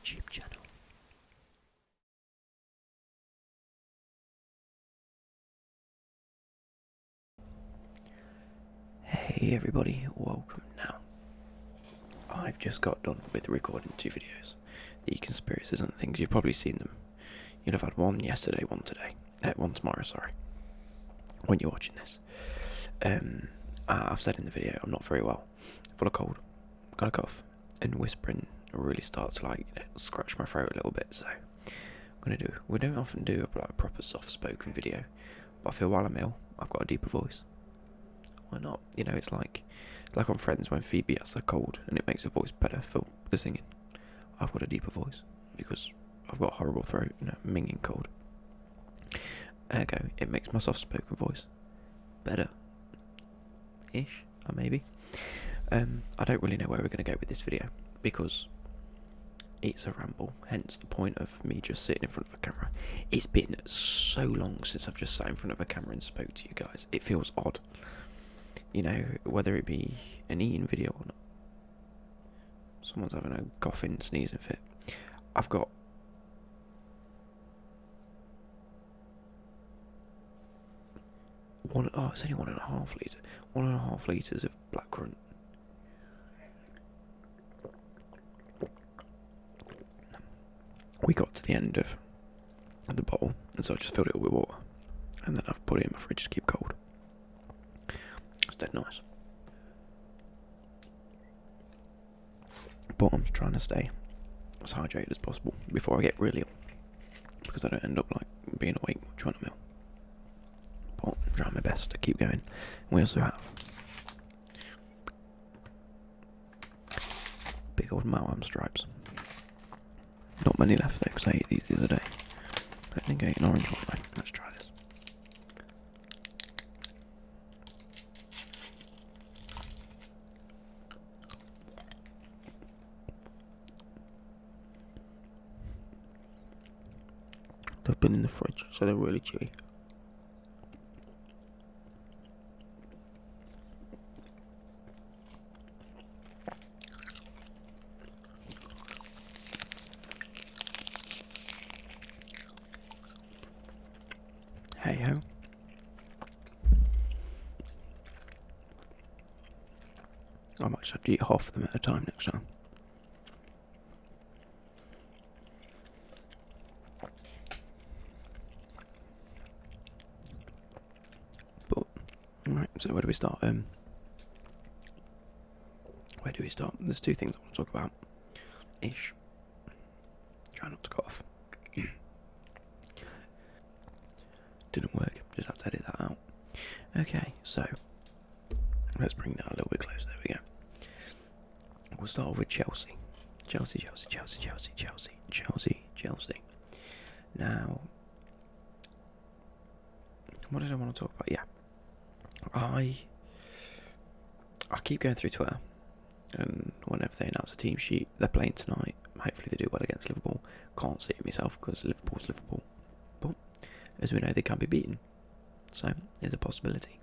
YouTube channel. Hey everybody, welcome now. I've just got done with recording 2 videos. The conspiracies and things, you've probably seen them. You'll have had one yesterday, one today. One tomorrow, sorry. When you're watching this. I've said in the video, I'm not very well. Full of cold. Got a cough. And whispering really starts to scratch my throat a little bit, so we don't often do a proper soft spoken video, but I feel while I'm ill I've got a deeper voice. Why not? You know, it's like on Friends when Phoebe has a cold and it makes her voice better for the singing. I've got a deeper voice because I've got a horrible throat and a minging cold. Ergo, it makes my soft spoken voice better ish, or maybe. I don't really know where we're going to go with this video because it's a ramble, hence the point of me just sitting in front of a camera. It's been so long since I've just sat in front of a camera and spoke to you guys. It feels odd, you know, whether it be an eating video or not. Someone's having a coughing, sneezing fit. I've got it's only 1.5 litres. 1.5 litres of blackcurrant. We got to the end of the bottle, and so I just filled it up with water, and then I've put it in my fridge to keep cold. It's dead nice. But I'm trying to stay as hydrated as possible before I get really ill, because I don't end up being awake much when I'm ill. But I'm trying my best to keep going. We also have big old Mao stripes. Not many left though, because I ate these the other day. I don't think I ate an orange one though. Let's try this. They've been in the fridge, so they're really chewy. Hey ho. I might just have to eat half of them at a time next time. But, right, so where do we start? Where do we start? There's 2 things I want to talk about. Ish. Try not to cough. Didn't work, just have to edit that out. Okay, so let's bring that a little bit closer. There we go. We'll start off with Chelsea. Chelsea. Now, what did I want to talk about? Yeah, I keep going through Twitter, and whenever they announce a team sheet, they're playing tonight. Hopefully they do well against Liverpool. Can't see it myself because Liverpool's Liverpool. But as we know, they can be beaten, so there's a possibility.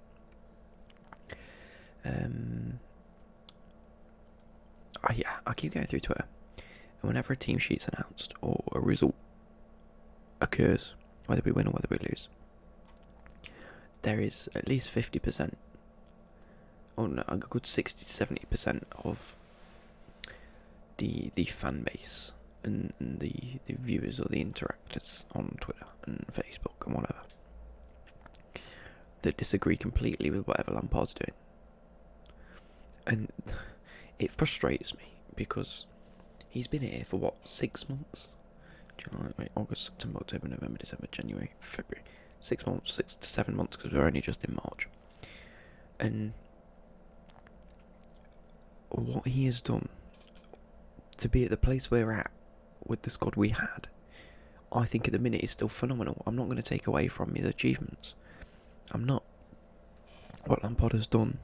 I keep going through Twitter, and whenever a team sheet's announced or a result occurs, whether we win or whether we lose, there is at least 50%, or no, a good 60 to 70% of the fan base and the viewers or the interactors on Twitter and Facebook and whatever that disagree completely with whatever Lampard's doing. And it frustrates me because he's been here for 6 months? July, August, September, October, November, December, January, February. 6 months, 6 to 7 months, because we're only just in March. And what he has done to be at the place we're at with the squad we had, I think at the minute is still phenomenal. I'm not going to take away from his achievements. I'm not. What Lampard has done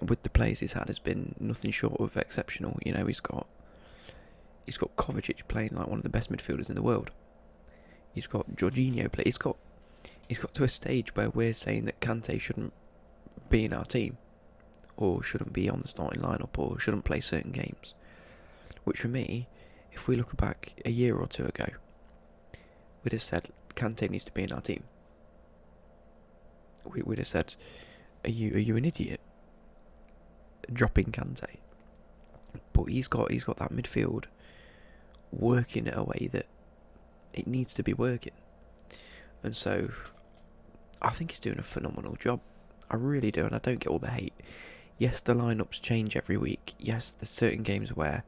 with the players he's had has been nothing short of exceptional. You know, he's got Kovacic playing like one of the best midfielders in the world. He's got Jorginho play. He's got to a stage where we're saying that Kante shouldn't be in our team, or shouldn't be on the starting lineup, or shouldn't play certain games. Which for me if we look back a year or two ago, we'd have said Kante needs to be in our team. We'd have said, are you an idiot dropping Kante? But he's got that midfield working in a way that it needs to be working, and so I think he's doing a phenomenal job. I really do, and I don't get all the hate. Yes, the lineups change every week. Yes, there's certain games where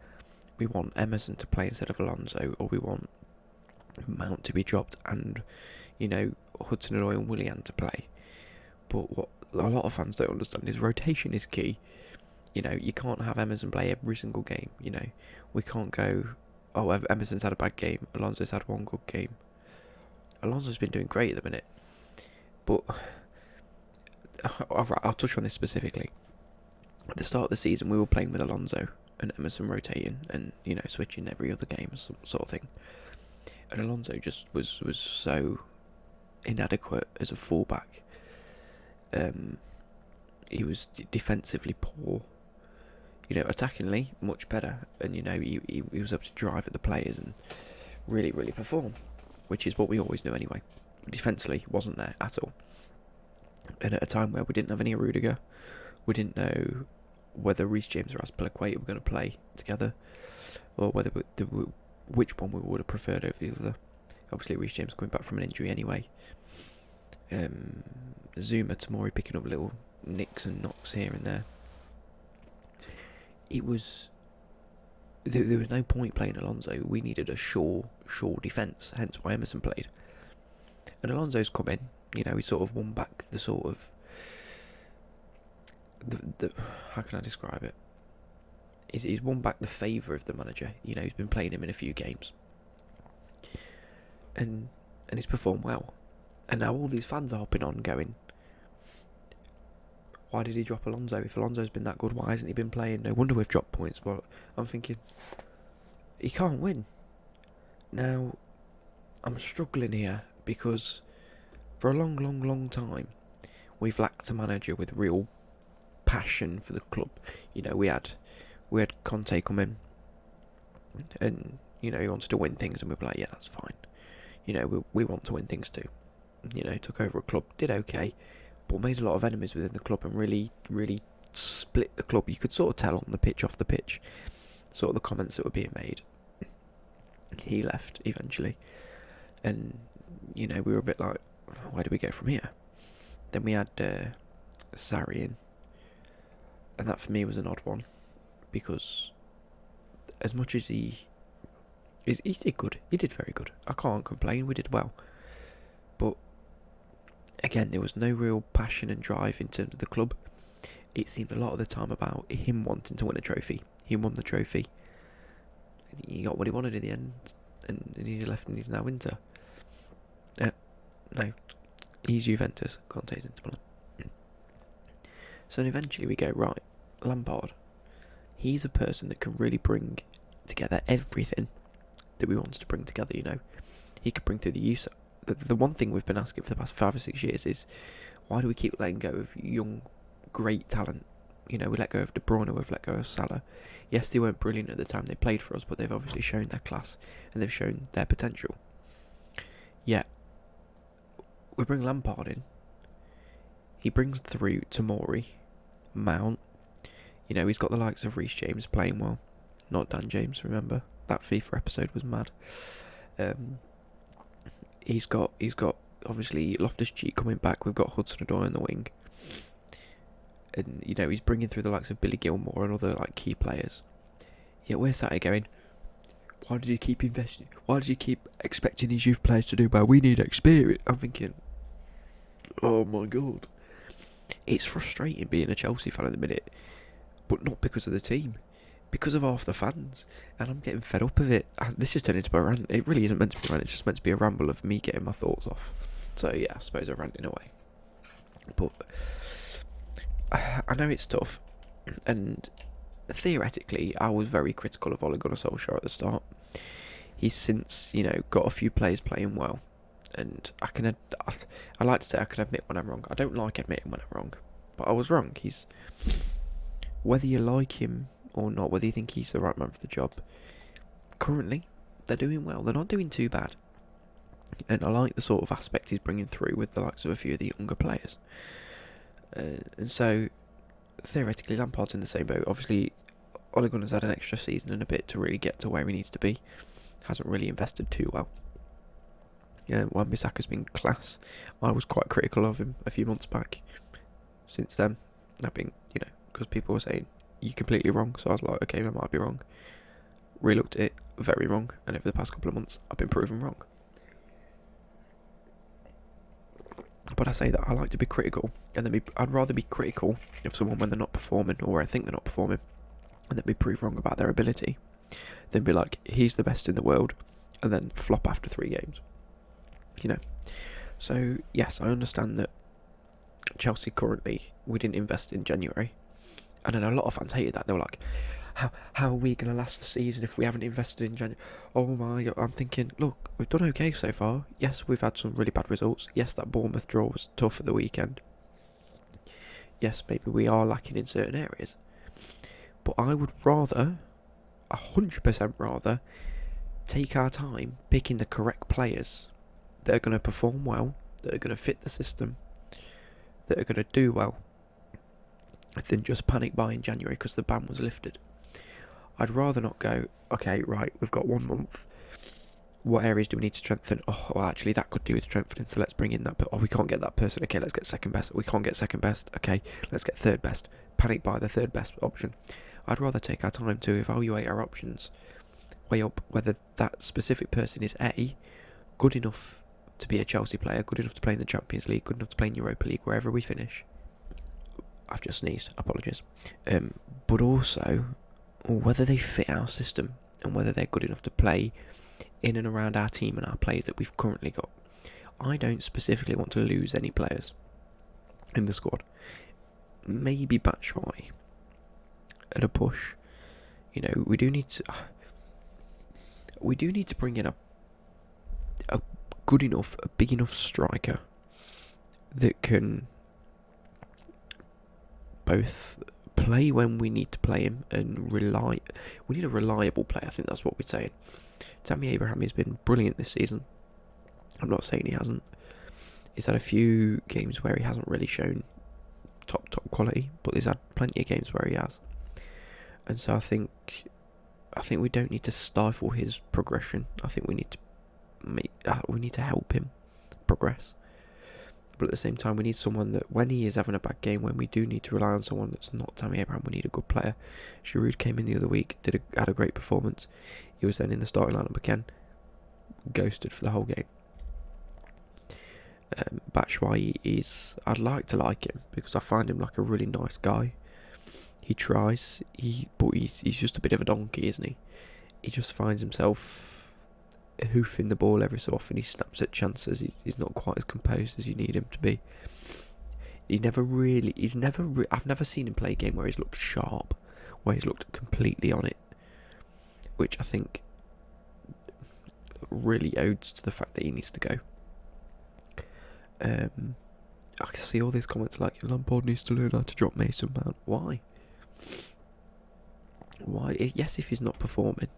we want Emerson to play instead of Alonso, or we want Mount to be dropped and, Hudson-Odoi and Willian to play. But what a lot of fans don't understand is rotation is key. You can't have Emerson play every single game. We can't go, oh, Emerson's had a bad game, Alonso's had one good game. Alonso's been doing great at the minute. But I'll touch on this specifically. At the start of the season, we were playing with Alonso and Emerson rotating and, switching every other game sort of thing. And Alonso just was so inadequate as a fullback. He was defensively poor. Attackingly, much better. And, he was able to drive at the players and really, really perform, which is what we always knew anyway. Defensively, wasn't there at all. And at a time where we didn't have any Rudiger, we didn't know whether Reece James or Azpilicueta were going to play together, or whether which one we would have preferred over the other. Obviously, Reece James coming back from an injury anyway. Zuma, Tomori picking up little nicks and knocks here and there. There was no point playing Alonso. We needed a sure defence, hence why Emerson played. And Alonso's come in, he sort of won back the sort of the how can I describe it? He's won back the favour of the manager. He's been playing him in a few games, and he's performed well. And now all these fans are hopping on, going, why did he drop Alonso? If Alonso's been that good, why hasn't he been playing? No wonder we've dropped points. But I'm thinking, he can't win. Now, I'm struggling here because for a long time, we've lacked a manager with real passion for the club. We had Conte come in, and he wanted to win things, and we were like, yeah, that's fine. We want to win things too. Took over a club, did okay, but made a lot of enemies within the club and really, really split the club. You could sort of tell on the pitch, off the pitch, sort of the comments that were being made. He left eventually, and we were a bit like, where do we go from here? Then we had Sarri in, and that for me was an odd one, because as much as he did good, he did very good. I can't complain. We did well, but again, there was no real passion and drive in terms of the club. It seemed a lot of the time about him wanting to win a trophy. He won the trophy. He got what he wanted in the end, and he's left and he's now Inter. No, he's Juventus. Conte's Inter Milan. So eventually we go, right, Lampard. He's a person that can really bring together everything that we want to bring together. He could bring through the use. The one thing we've been asking for the past 5 or 6 years is, why do we keep letting go of young, great talent? We let go of De Bruyne, we've let go of Salah. Yes, they weren't brilliant at the time they played for us, but they've obviously shown their class and they've shown their potential. Yet, we bring Lampard in. He brings through Tomori, Mount. He's got the likes of Reece James playing well. Not Dan James, remember? That FIFA episode was mad. He's got obviously Loftus-Cheek coming back. We've got Hudson-Odoi on the wing. And, he's bringing through the likes of Billy Gilmore and other, key players. Yet we're sat here going, why did you keep investing? Why did you keep expecting these youth players to do well? We need experience. I'm thinking, oh my God. It's frustrating being a Chelsea fan at the minute, but not because of the team. Because of half the fans. And I'm getting fed up of it. This has turned into a rant. It really isn't meant to be a rant. It's just meant to be a ramble of me getting my thoughts off. So, yeah, I suppose I'm ranting away. But I know it's tough, and theoretically, I was very critical of Ole Gunnar Solskjaer at the start. He's since, got a few players playing well, and I like to say I can admit when I'm wrong. I don't like admitting when I'm wrong, but I was wrong. Whether you like him or not, whether you think he's the right man for the job, currently, they're doing well. They're not doing too bad. And I like the sort of aspect he's bringing through with the likes of a few of the younger players. And so, theoretically, Lampard's in the same boat. Obviously, Ole Gunnar's had an extra season and a bit to really get to where he needs to be. Hasn't really invested too well. Yeah, Wan-Bissaka's been class. I was quite critical of him a few months back. Since then, I've been, because people were saying, you're completely wrong. So I was like, okay, I might be wrong. Relooked at it, very wrong. And over the past couple of months, I've been proven wrong. But I say that I like to be critical, and then I'd rather be critical of someone when they're not performing, or I think they're not performing, and then be proved wrong about their ability, than be like, he's the best in the world, and then flop after 3 games. So yes, I understand that Chelsea currently, we didn't invest in January, and then a lot of fans hated that. They were like, how are we going to last the season if we haven't invested in January? Oh my God, I'm thinking, look, we've done okay so far. Yes, we've had some really bad results. Yes, that Bournemouth draw was tough at the weekend. Yes, maybe we are lacking in certain areas. But I would rather, 100% rather, take our time picking the correct players that are going to perform well, that are going to fit the system, that are going to do well, than just panic buy in January because the ban was lifted. I'd rather not go, okay, right, we've got 1 month. What areas do we need to strengthen? Oh, well, actually, that could do with strengthening, so let's bring in that. But we can't get that person. Okay, let's get second best. We can't get second best. Okay, let's get third best. Panic buy the third best option. I'd rather take our time to evaluate our options, weigh up whether that specific person is A, good enough to be a Chelsea player, good enough to play in the Champions League, good enough to play in Europa League, wherever we finish. I've just sneezed, apologies. But also, whether they fit our system and whether they're good enough to play in and around our team and our players that we've currently got. I don't specifically want to lose any players in the squad. Maybe Batshuayi at a push. We do need to bring in a good enough, a big enough striker that can both play when we need to play him and rely. We need a reliable player. I think that's what we're saying. Tammy Abraham has been brilliant this season. I'm not saying he hasn't. He's had a few games where he hasn't really shown top quality, but he's had plenty of games where he has. And so I think we don't need to stifle his progression. I think we need to help him progress. But at the same time, we need someone that, when he is having a bad game, when we do need to rely on someone that's not Tammy Abraham, we need a good player. Giroud came in the other week, had a great performance. He was then in the starting lineup again, ghosted for the whole game. Batshuayi I'd like to like him because I find him like a really nice guy. He tries, but he's just a bit of a donkey, isn't he? He just finds himself hoofing the ball every so often. He snaps at chances. He's not quite as composed as you need him to be. I've never seen him play a game where he's looked sharp, where he's looked completely on it, which I think really owes to the fact that he needs to go. I can see all these comments like, Lampard needs to learn how to drop Mason Mount. Why? Yes, if he's not performing.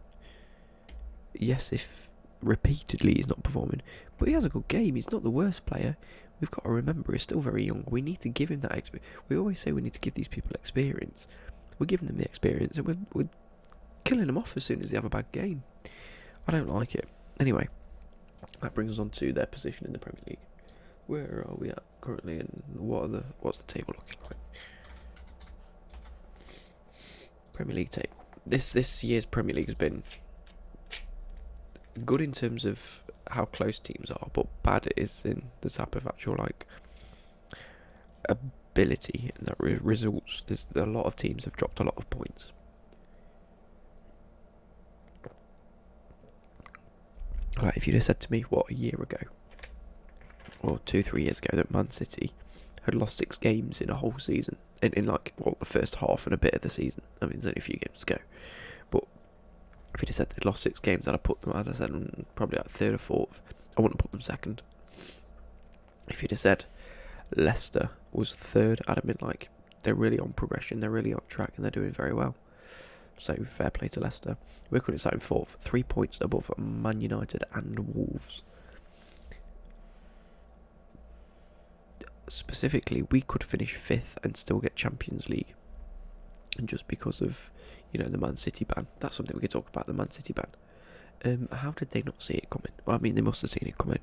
Yes, if repeatedly he's not performing. But he has a good game. He's not the worst player. We've got to remember he's still very young. We need to give him that experience. We always say we need to give these people experience. We're giving them the experience and we're killing them off as soon as they have a bad game. I don't like it. Anyway, that brings us on to their position in the Premier League. Where are we at currently, and what's the table looking like? Premier League table. This year's Premier League has been good in terms of how close teams are, but bad is in the type of actual ability and that results. There's a lot of teams have dropped a lot of points. Like if you'd have said to me, a year ago, or 2-3 years ago, that Man City had lost 6 games in a whole season, in the first half and a bit of the season. I mean, there's only a few games to go, but if you'd have said they'd lost 6 games, I'd have put them, as I said, probably like 3rd or 4th. I wouldn't have put them 2nd. If you'd have said Leicester was 3rd, I'd have been like, they're really on progression, they're really on track, and they're doing very well. So fair play to Leicester. We're currently sat in 4th, 3 points above Man United and Wolves. Specifically, we could finish 5th and still get Champions League. And just because of, the Man City ban. That's something we could talk about, the Man City ban. How did they not see it coming? Well, I mean, they must have seen it coming.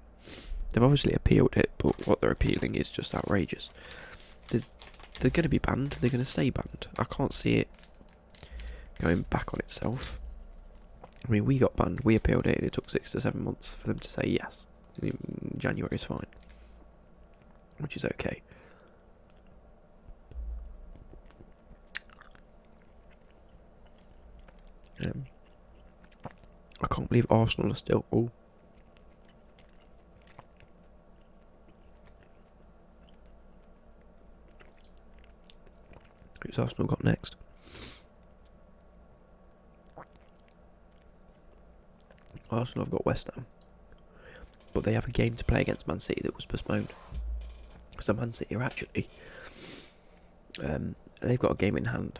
They've obviously appealed it, but what they're appealing is just outrageous. They're going to be banned. They're going to stay banned. I can't see it going back on itself. I mean, we got banned. We appealed it, and it took 6 to 7 months for them to say yes. January is fine, which is okay. I can't believe Arsenal are still. Oh. Who's Arsenal got next? Arsenal have got West Ham, but they have a game to play against Man City that was postponed. So Man City are actually, they've got a game in hand,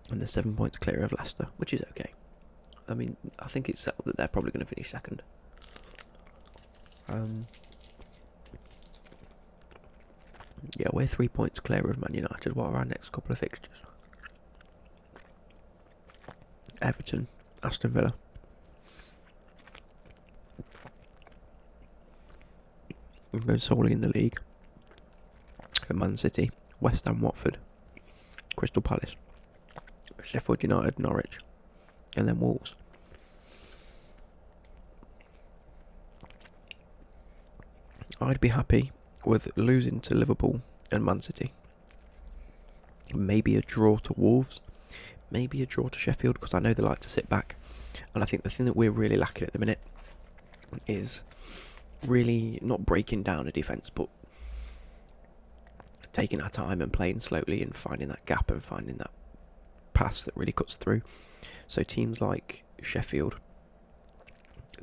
and they're 7 points clear of Leicester, which is okay. I mean, I think it's settled that they're probably going to finish second. Yeah, we're 3 points clear of Man United. What are our next couple of fixtures? Everton, Aston Villa. I'm going solely in the league. Man City, West Ham, Watford, Crystal Palace, Sheffield United, Norwich, and then Wolves. I'd be happy with losing to Liverpool and Man City. Maybe a draw to Wolves, maybe a draw to Sheffield, because I know they like to sit back. And I think the thing that we're really lacking at the minute is really not breaking down a defence, but taking our time and playing slowly and finding that gap and finding that pass that really cuts through. So teams like Sheffield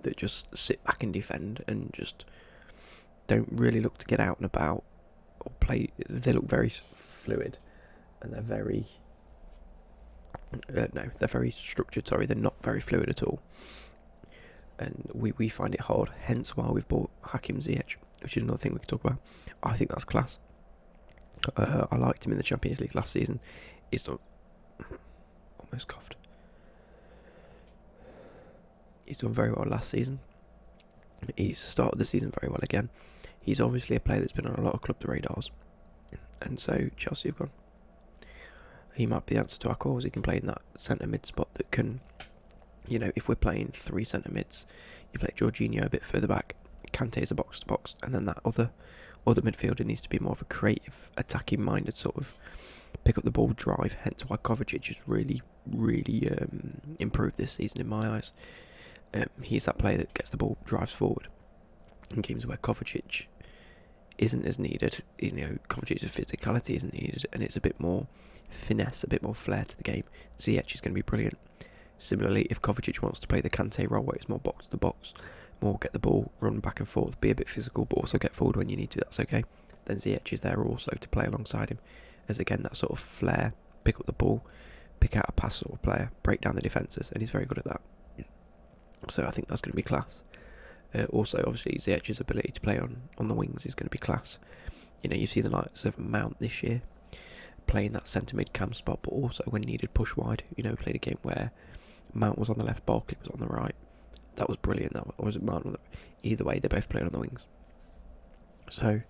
that just sit back and defend and just don't really look to get out and about or play. They look very fluid and they're very they're very structured. Sorry, they're not very fluid at all, and we find it hard. Hence why we've bought Hakim Ziyech, which is another thing we could talk about. I think that's class. I liked him in the Champions League last season. He's done almost coughed. He's done very well last season. He's started the season very well again. He's obviously a player that's been on a lot of club radars, and so Chelsea have gone. He might be the answer to our cause. He can play in that centre mid spot that can, if we're playing 3 centre mids, you play Jorginho a bit further back, Kante is a box to box, and then that other midfielder needs to be more of a creative, attacking minded sort of pick up the ball, drive. Hence why Kovacic has really improved this season in my eyes. He's that player that gets the ball, drives forward. In games where Kovacic isn't as needed, Kovacic's physicality isn't needed, and it's a bit more finesse, a bit more flair to the game. Ziyech is going to be brilliant. Similarly, if Kovacic wants to play the Kante role where it's more box to box, more get the ball, run back and forth, be a bit physical, but also get forward when you need to, that's okay. Then Ziyech is there also to play alongside him, as again that sort of flair, pick up the ball, pick out a pass sort of player, break down the defences, and he's very good at that. So I think that's going to be class. Also, obviously, Ziyech's ability to play on the wings is going to be class. You've seen the likes of Mount this year playing that centre mid cam spot, but also when needed push wide. Played a game where Mount was on the left, Barkley was on the right. That was brilliant. Or was it Mount? Either way, they both played on the wings. So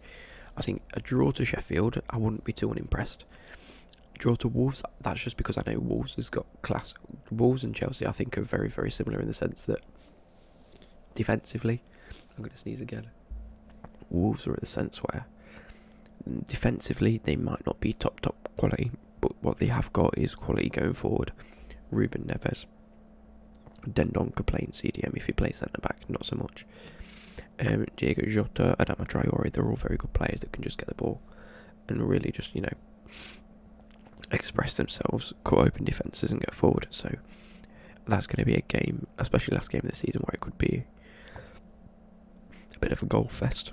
I think a draw to Sheffield, I wouldn't be too unimpressed. Draw to Wolves, that's just because I know Wolves has got class. Wolves and Chelsea, I think, are very, very similar in the sense that defensively, I'm going to sneeze again. Wolves are in the sense where defensively they might not be top quality, but what they have got is quality going forward. Ruben Neves, Dendon could play in CDM if he plays centre back, not so much. Diego Jota, Adama Traore, they're all very good players that can just get the ball and really just express themselves, cut open defences and get forward. So that's going to be a game, especially last game of the season, where it could be a bit of a goal fest.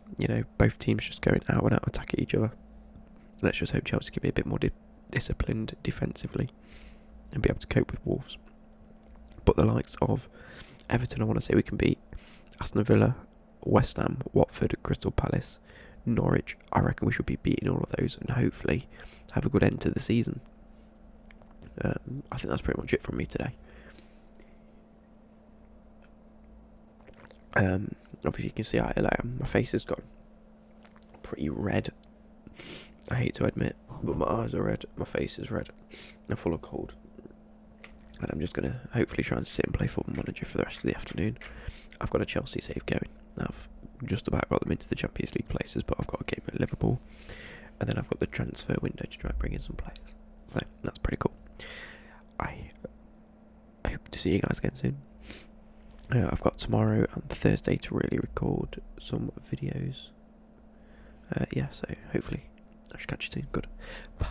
Both teams just going out and out attacking each other. Let's just hope Chelsea can be a bit more disciplined defensively. and be able to cope with Wolves. But the likes of Everton, I want to say we can beat. Aston Villa, West Ham, Watford, Crystal Palace, Norwich, I reckon we should be beating all of those and hopefully have a good end to the season. I think that's pretty much it from me today. Obviously you can see how ill I am. My face has gone pretty red. I hate to admit, but my eyes are red, my face is red. I'm full of cold. And I'm just going to hopefully try and sit and play Football Manager for the rest of the afternoon. I've got a Chelsea save going. I've just about got them into the Champions League places, but I've got a game at Liverpool. And then I've got the transfer window to try and bring in some players. So that's pretty cool. I hope to see you guys again soon. I've got tomorrow and Thursday to really record some videos. Yeah, so hopefully I should catch you soon. Good. Bye.